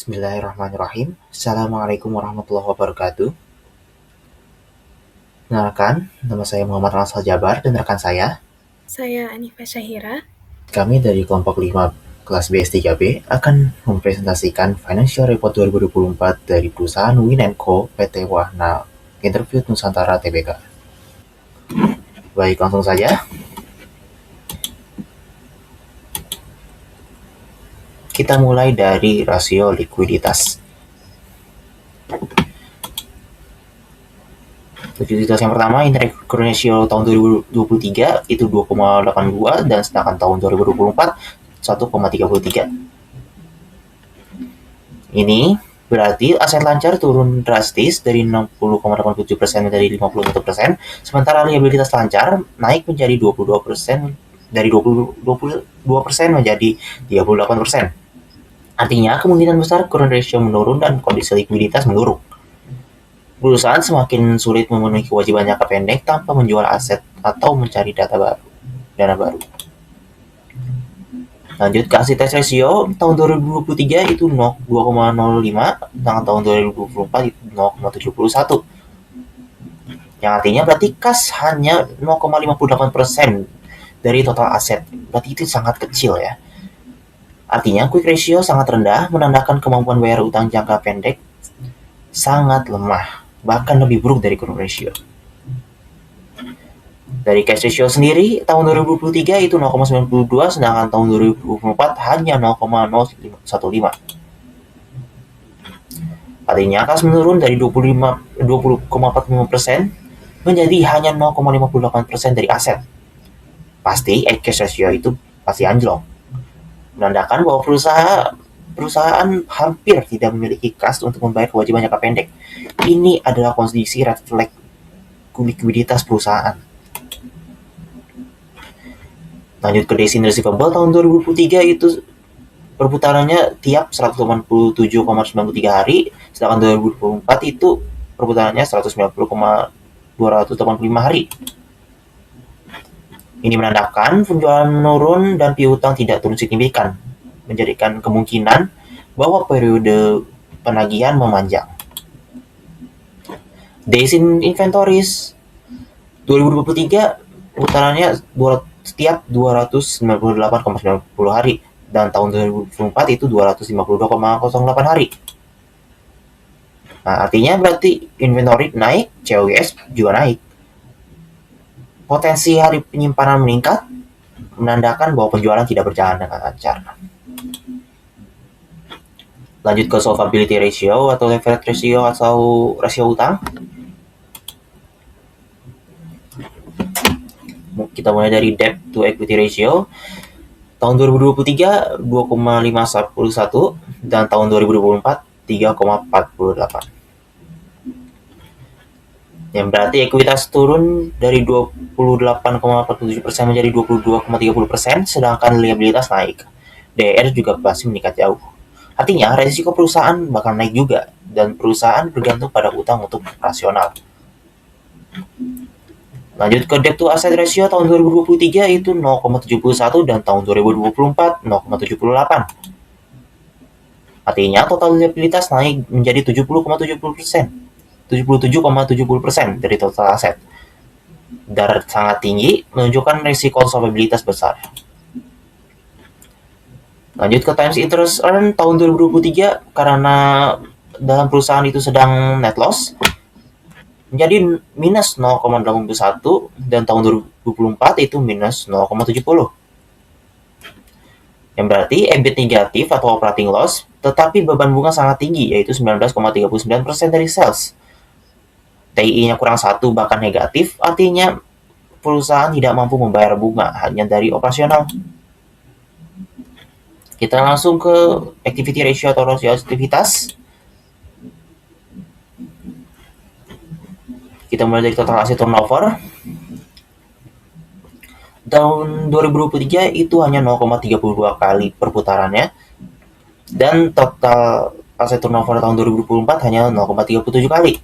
Bismillahirrahmanirrahim. Assalamualaikum warahmatullahi wabarakatuh. Kenalkan, nama saya Muhammad Ansal Jabar dan rekan saya. Saya Anifa Syahira. Kami dari kelompok 5 kelas BS3B akan mempresentasikan Financial Report 2024 dari perusahaan Win & Co. PT Wahana Interview Nusantara Tbk. Baik, langsung saja. Kita mulai dari rasio likuiditas. Likuiditas yang pertama, Interest Ratio tahun 2023 itu 2,82 dan sedangkan tahun 2024 1,33. Ini berarti aset lancar turun drastis dari 60,87% menjadi 51%, sementara liabilitas lancar naik menjadi 22%, dari 22% menjadi 38%. Artinya kemungkinan besar current ratio menurun dan kondisi likuiditas menurun. Perusahaan semakin sulit memenuhi kewajiban jangka pendek tanpa menjual aset atau mencari dana baru. Lanjut ke asset ratio tahun 2023 itu 2,05, sedangkan tahun 2024 itu 0,71. Yang artinya berarti kas hanya 0,58% dari total aset. Berarti itu sangat kecil ya. Artinya quick ratio sangat rendah, menandakan kemampuan bayar utang jangka pendek sangat lemah, bahkan lebih buruk dari current ratio. Dari cash ratio sendiri, tahun 2023 itu 0,92, sedangkan tahun 2024 hanya 0,015. Artinya kas menurun dari 20,45% menjadi hanya 0,58% dari aset. Pasti cash ratio itu pasti anjlok, menandakan bahwa perusahaan hampir tidak memiliki kas untuk membayar kewajiban jangka pendek. Ini adalah kondisi red flag likuiditas perusahaan. Lanjut ke days in receivable tahun 2023 itu perputarannya tiap 187,93 hari, sedangkan 2024 itu perputarannya 190,285 hari. Ini menandakan penjualan menurun dan piutang tidak turun signifikan, menjadikan kemungkinan bahwa periode penagihan memanjang. Days in inventories 2023 putarannya setiap 298,90 hari, dan tahun 2024 itu 252,08 hari. Nah, artinya berarti inventory naik, COGS juga naik. Potensi hari penyimpanan meningkat, menandakan bahwa penjualan tidak berjalan dengan lancar. Lanjut ke solvability ratio atau leverage ratio atau rasio utang. Kita mulai dari debt to equity ratio. Tahun 2023 2,511 dan tahun 2024 3,48. Yang berarti ekuitas turun dari 28,47% menjadi 22,30%, sedangkan liabilitas naik. DR juga pasti meningkat jauh. Artinya resiko perusahaan bakal naik juga, dan perusahaan bergantung pada utang untuk operasional. Lanjut ke debt to asset ratio tahun 2023 itu 0,71 dan tahun 2024 0,78. Artinya total liabilitas naik menjadi 77,70% dari total aset. Darat sangat tinggi menunjukkan risiko solvabilitas besar. Lanjut ke times interest earn tahun 2023, karena dalam perusahaan itu sedang net loss, menjadi minus 0,81 dan tahun 2024 itu minus 0,70. Yang berarti EBIT negatif atau operating loss, tetapi beban bunga sangat tinggi, yaitu 19,39% dari sales. TII-nya kurang 1 bahkan negatif, artinya perusahaan tidak mampu membayar bunga hanya dari operasional. Kita langsung ke activity ratio atau rasio aktivitas. Kita mulai dari total asset turnover. Tahun 2023 itu hanya 0,32 kali perputarannya, dan total aset turnover tahun 2024 hanya 0,37 kali.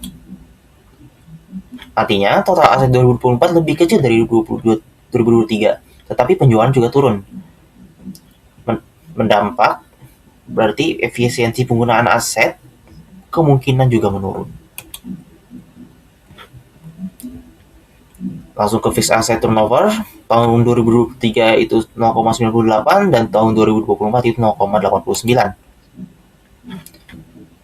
Artinya total aset 2024 lebih kecil dari 2023, tetapi penjualan juga turun. Mendampak berarti efisiensi penggunaan aset kemungkinan juga menurun. Langsung ke fixed asset turnover, tahun 2023 itu 0,98 dan tahun 2024 itu 0,89.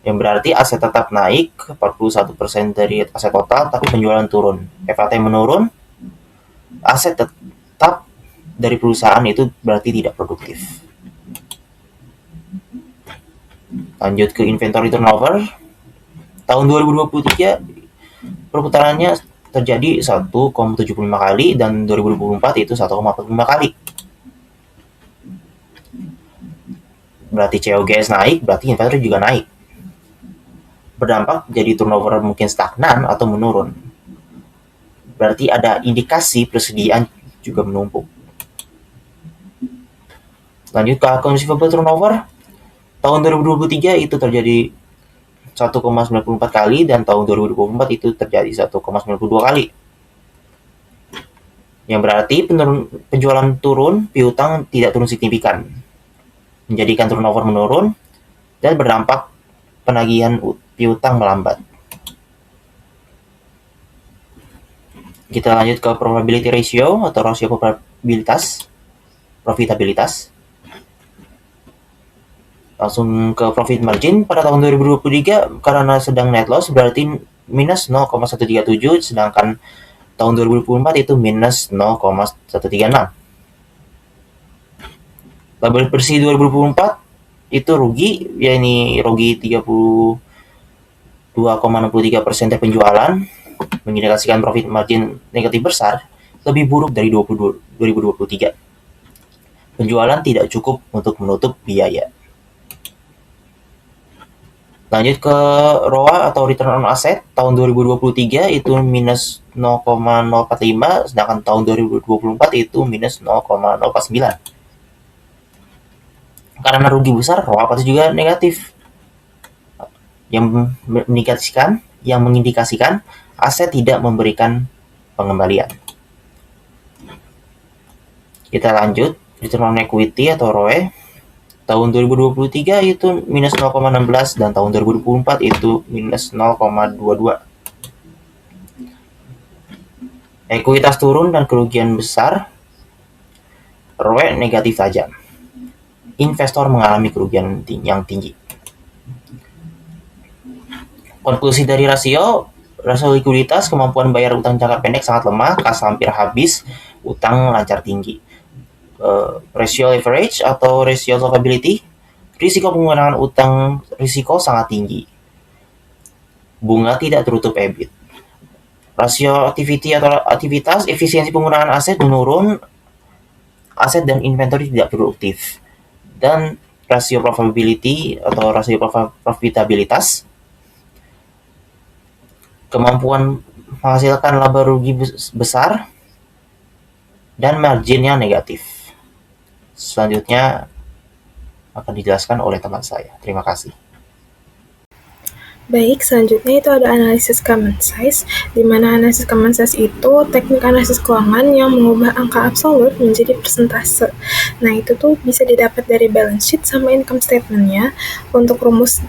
Yang berarti aset tetap naik 41% dari aset total, tapi penjualan turun. FAT menurun, aset tetap dari perusahaan itu berarti tidak produktif. Lanjut ke inventory turnover, tahun 2023 perputarannya terjadi 1,75 kali dan 2024 itu 1,45 kali. Berarti COGS naik, berarti inventory juga naik. Berdampak jadi turnover mungkin stagnan atau menurun. Berarti ada indikasi persediaan juga menumpuk. Lanjut ke accounts receivable turnover, tahun 2023 itu terjadi 1,94 kali dan tahun 2024 itu terjadi 1,92 kali. Yang berarti penjualan turun, piutang tidak turun signifikan, menjadikan turnover menurun dan berdampak penagihan piutang melambat. Kita lanjut ke probability ratio atau rasio profitabilitas. Langsung ke profit margin pada tahun 2023 karena sedang net loss berarti minus 0,137, sedangkan tahun 2024 itu minus 0,136. Laba bersih 2024 itu rugi, ya ini rugi 32,63% dari penjualan, mengindikasikan profit margin negatif besar, lebih buruk dari 2023. Penjualan tidak cukup untuk menutup biaya. Lanjut ke ROA atau return on asset, tahun 2023 itu minus 0,045, sedangkan tahun 2024 itu minus 0,049. Karena rugi besar, ROA pasti juga negatif. Yang mengindikasikan aset tidak memberikan pengembalian. Kita lanjut, return on equity atau ROE. Tahun 2023 itu minus 0,16 dan tahun 2024 itu minus 0,22. Ekuitas turun dan kerugian besar, ROE negatif tajam. Investor mengalami kerugian yang tinggi. Konklusi dari rasio likuiditas, kemampuan bayar utang jangka pendek sangat lemah, kas hampir habis, utang lancar tinggi. Ratio leverage atau ratio solvability, risiko penggunaan utang risiko sangat tinggi. Bunga tidak tertutup EBIT. Rasio aktivitas, efisiensi penggunaan aset menurun, aset dan inventory tidak produktif. Dan rasio profitability atau rasio profitabilitas, kemampuan menghasilkan laba rugi besar dan marginnya negatif. Selanjutnya akan dijelaskan oleh teman saya. Terima kasih. Baik, selanjutnya itu ada analisis common size, di mana analisis common size itu teknik analisis keuangan yang mengubah angka absolut menjadi persentase. Nah, itu tuh bisa didapat dari balance sheet sama income statement-nya. Untuk rumus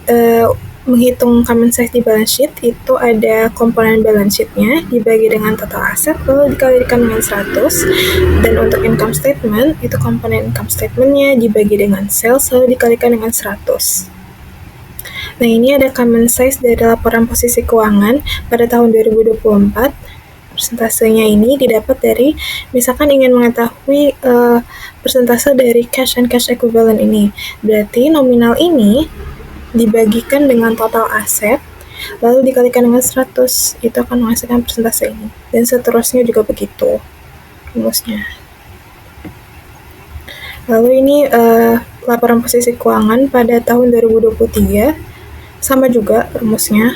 menghitung common size di balance sheet itu ada komponen balance sheet-nya dibagi dengan total aset lalu dikalikan dengan 100, dan untuk income statement itu komponen income statement-nya dibagi dengan sales lalu dikalikan dengan 100. Nah, ini ada common size dari laporan posisi keuangan pada tahun 2024. Persentasenya ini didapat dari, misalkan ingin mengetahui persentase dari cash and cash equivalent ini. Berarti nominal ini dibagikan dengan total aset, lalu dikalikan dengan 100, itu akan menghasilkan persentase ini. Dan seterusnya juga begitu rumusnya. Lalu ini laporan posisi keuangan pada tahun 2023, sama juga rumusnya.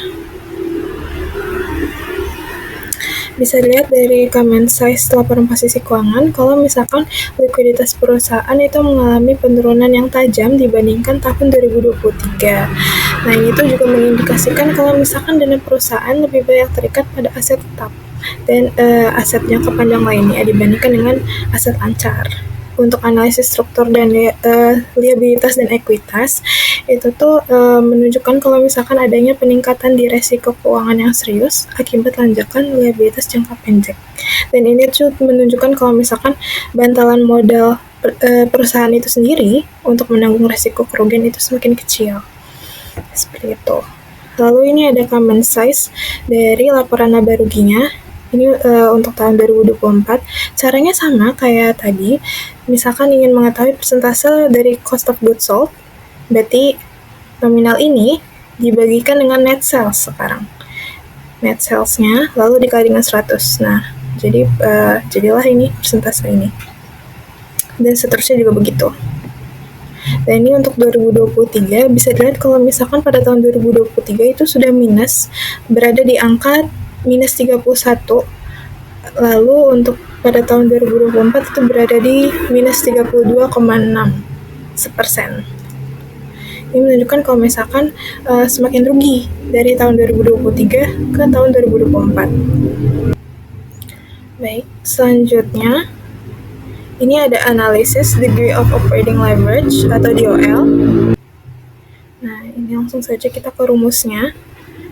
Bisa dilihat dari common size laporan posisi keuangan, kalau misalkan likuiditas perusahaan itu mengalami penurunan yang tajam dibandingkan tahun 2023. Nah, ini tuh juga mengindikasikan kalau misalkan dana perusahaan lebih banyak terikat pada aset tetap dan aset jangka panjang lainnya dibandingkan dengan aset lancar. untuk analisis struktur dan liabilitas dan ekuitas itu tuh menunjukkan kalau misalkan adanya peningkatan di resiko keuangan yang serius akibat lonjakan liabilitas jangka pendek. Dan ini tuh menunjukkan kalau misalkan bantalan modal perusahaan itu sendiri untuk menanggung resiko kerugian itu semakin kecil. Seperti itu. Lalu ini ada common size dari laporan laba ruginya. Ini untuk tahun 2024. Caranya sama kayak tadi. Misalkan ingin mengetahui persentase dari cost of goods sold, berarti nominal ini dibagikan dengan net sales sekarang. Net sales-nya lalu dikali dengan 100. Nah, jadi jadilah ini persentase ini. Dan seterusnya juga begitu. Dan ini untuk 2023 bisa dilihat kalau misalkan pada tahun 2023 itu sudah minus, berada di angka minus 31. Lalu untuk pada tahun 2024 itu berada di minus 32,6%. Ini menunjukkan kalau misalkan semakin rugi dari tahun 2023 ke tahun 2024. Baik, selanjutnya ini ada analisis degree of operating leverage atau DOL. Nah, ini langsung saja kita ke rumusnya.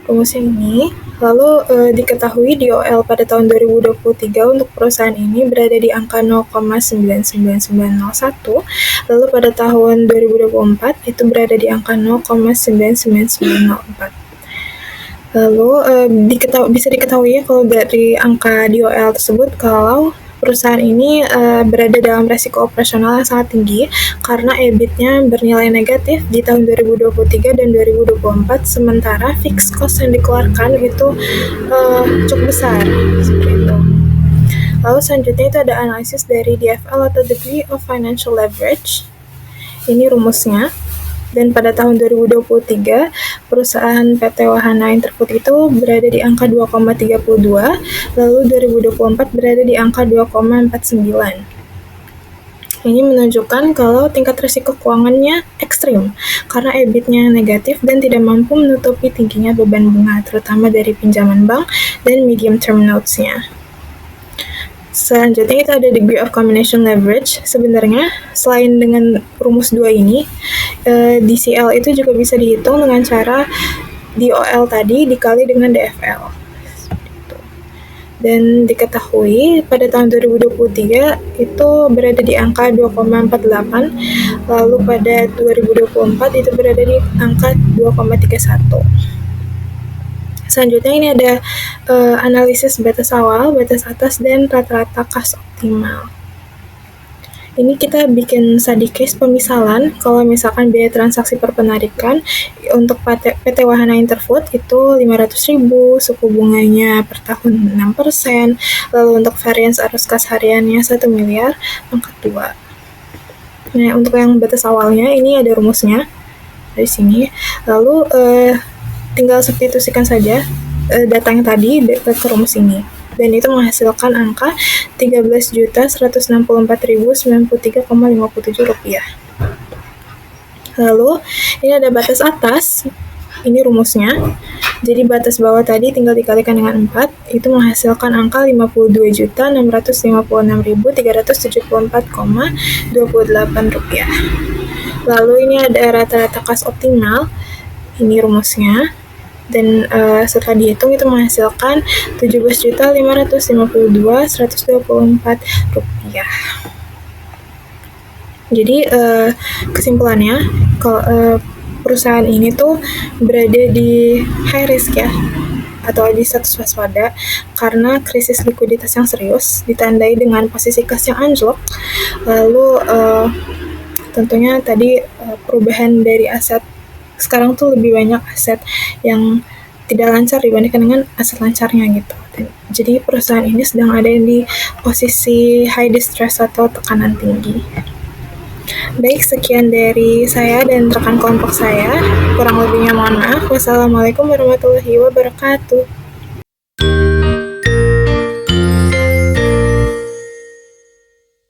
Rumusnya ini, lalu diketahui DOL pada tahun 2023 untuk perusahaan ini berada di angka 0,99901, lalu pada tahun 2024 itu berada di angka 0,99904. Lalu bisa diketahui ya kalau dari angka DOL tersebut kalau perusahaan ini berada dalam resiko operasional yang sangat tinggi karena EBIT-nya bernilai negatif di tahun 2023 dan 2024, sementara fixed cost yang dikeluarkan itu cukup besar, seperti itu. Lalu selanjutnya itu ada analisis dari DFL atau Degree of Financial Leverage. Ini rumusnya. Dan pada tahun 2023, perusahaan PT Wahana Interfood itu berada di angka 2,32, lalu 2024 berada di angka 2,49. Ini menunjukkan kalau tingkat risiko keuangannya ekstrim, karena EBIT-nya negatif dan tidak mampu menutupi tingginya beban bunga, terutama dari pinjaman bank dan medium term notes-nya. Selanjutnya itu ada degree of combination leverage. Sebenarnya selain dengan rumus 2 ini, DCL itu juga bisa dihitung dengan cara DOL tadi dikali dengan DFL. Dan diketahui pada tahun 2023 itu berada di angka 2,48, lalu pada 2024 itu berada di angka 2,31. Selanjutnya ini ada analisis batas awal, batas atas, dan rata-rata kas optimal. Ini kita bikin study case pemisalan kalau misalkan biaya transaksi perpenarikan untuk PT Wahana Interfood itu 500.000, suku bunganya per tahun 6%, lalu untuk variance arus kas hariannya 1 miliar, pangkat 2. Nah, untuk yang batas awalnya ini ada rumusnya dari sini. Lalu tinggal substitusikan saja data yang tadi ke rumus ini, dan itu menghasilkan angka Rp13.164.093,57. Lalu ini ada batas atas, ini rumusnya. Jadi batas bawah tadi tinggal dikalikan dengan 4, itu menghasilkan angka Rp52.656.374,28. Lalu ini ada rata-rata kas optimal, ini rumusnya. Dan setelah dihitung itu menghasilkan Rp17.552.124. Jadi kesimpulannya kalau perusahaan ini tuh berada di high risk ya, atau di status waspada karena krisis likuiditas yang serius ditandai dengan posisi kas yang anjlok. Lalu tentunya tadi perubahan dari aset sekarang tuh lebih banyak aset yang tidak lancar dibandingkan dengan aset lancarnya gitu. Jadi perusahaan ini sedang ada di posisi high distress atau tekanan tinggi. Baik, sekian dari saya dan rekan kelompok saya. Kurang lebihnya mohon maaf. Wassalamualaikum warahmatullahi wabarakatuh.